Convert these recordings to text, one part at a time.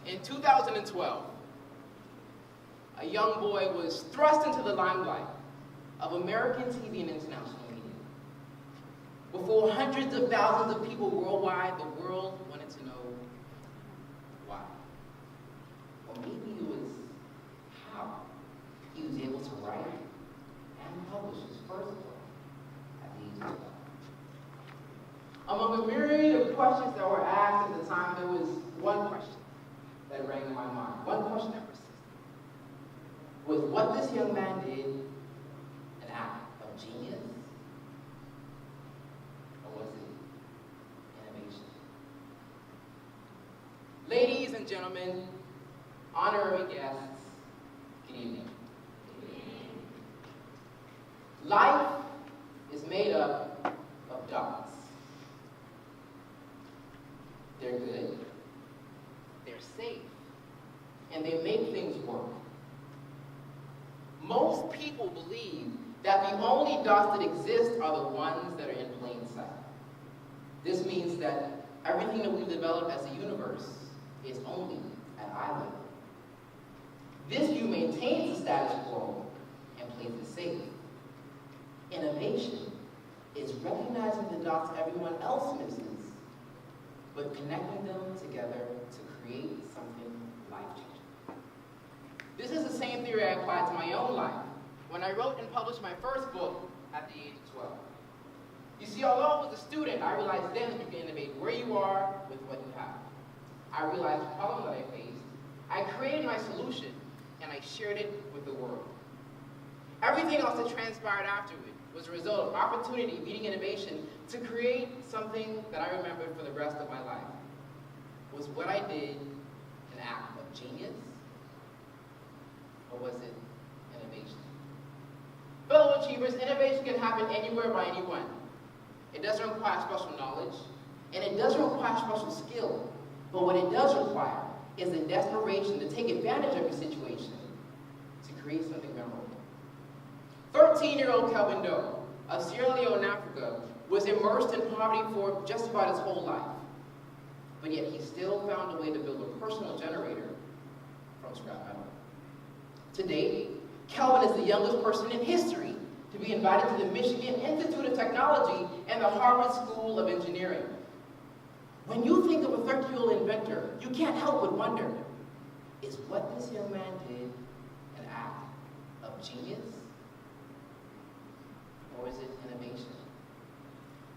In 2012, a young boy was thrust into the limelight of American TV and international media. Before hundreds of thousands of people worldwide, the world wanted to know why. Or maybe it was how he was able to write and publish his first book at the age of 12. Among a myriad of questions that were asked at the time, there was one question that rang in my mind, one question that persisted. Was what this young man did an act of genius? Or was it innovation? Ladies and gentlemen, honorary guests, good evening. Life is made up of dots. They're good, they're safe, and they make things work. Most people believe that the only dots that exist are the ones that are in plain sight. This means that everything that we've developed as a universe is only at eye level. This view maintains the status quo and plays it safe. Innovation is recognizing the dots everyone else misses, but connecting them together to create something life-changing. This is the same theory I applied to my own life when I wrote and published my first book at the age of 12. You see, although I was a student, I realized then that you can innovate where you are with what you have. I realized the problem that I faced, I created my solution, and I shared it with the world. Everything else that transpired after it was a result of opportunity meeting innovation to create something that I remembered for the rest of my life. Was what I did an act of genius, or was it innovation? Fellow achievers, innovation can happen anywhere by anyone. It doesn't require special knowledge, and it doesn't require special skill. But what it does require is the desperation to take advantage of your situation to create something memorable. 13-year-old Kelvin Doe of Sierra Leone, Africa, was immersed in poverty for just about his whole life. But yet he still found a way to build a personal generator from scrap metal. To date, Kelvin is the youngest person in history to be invited to the Michigan Institute of Technology and the Harvard School of Engineering. When you think of a 13-year-old inventor, you can't help but wonder, is what this young man did an act of genius? Or is it innovation?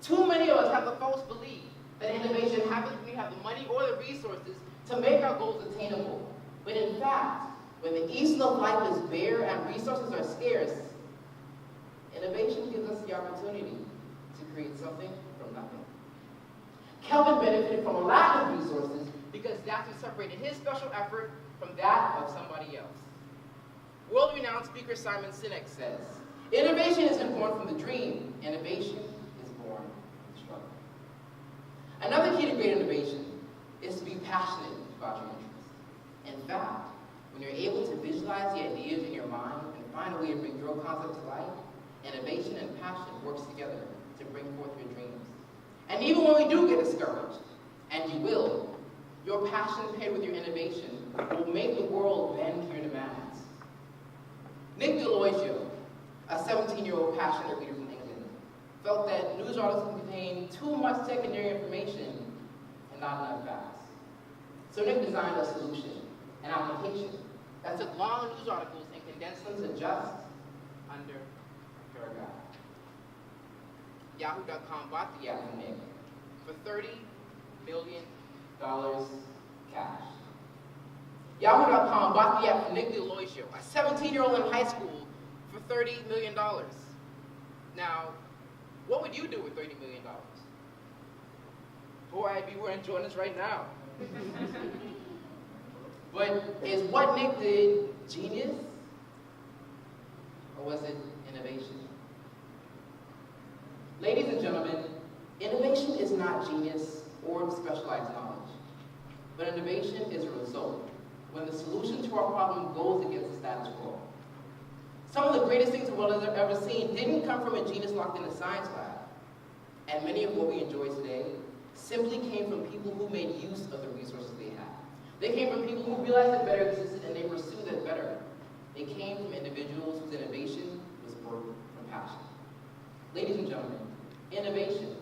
Too many of us have the false belief that innovation happens when we have the money or the resources to make our goals attainable. But in fact, when the east of life is bare and resources are scarce, innovation gives us the opportunity to create something from nothing. Kelvin benefited from a lack of resources because that's what separated his special effort from that of somebody else. World-renowned speaker Simon Sinek says, innovation isn't born from the dream, innovation is born from the struggle. Another key to great innovation is to be passionate about your interests. In fact, when you're able to visualize the ideas in your mind and find a way to bring your concept to life, innovation and passion works together to bring forth your dreams. And even when we do get discouraged, and you will, your passion paired with your innovation will make the world bend to your demands. Nick DeLoisio, a 17-year-old passionate reader from England, felt that news articles contain too much secondary information and not enough facts. So Nick designed a solution, an application, that took long news articles and condensed them to just under a paragraph. Yahoo.com bought the app from Nick for $30 million cash. Yahoo.com bought the app from Nick DeLoisio, a 17-year-old in high school, for $30 million. Now, what would you do with $30 million? Boy, I'd be wearing Jordans right now. But is what Nick did genius? Or was it innovation? Ladies and gentlemen, innovation is not genius or specialized knowledge. But innovation is a result when the solution to our problem goes against the status quo. Some of the greatest things the world has ever seen didn't come from a genius locked in a science lab. And many of what we enjoy today simply came from people who made use of the resources they had. They came from people who realized that better existed and they pursued that better. They came from individuals whose innovation was birthed from passion. Ladies and gentlemen, innovation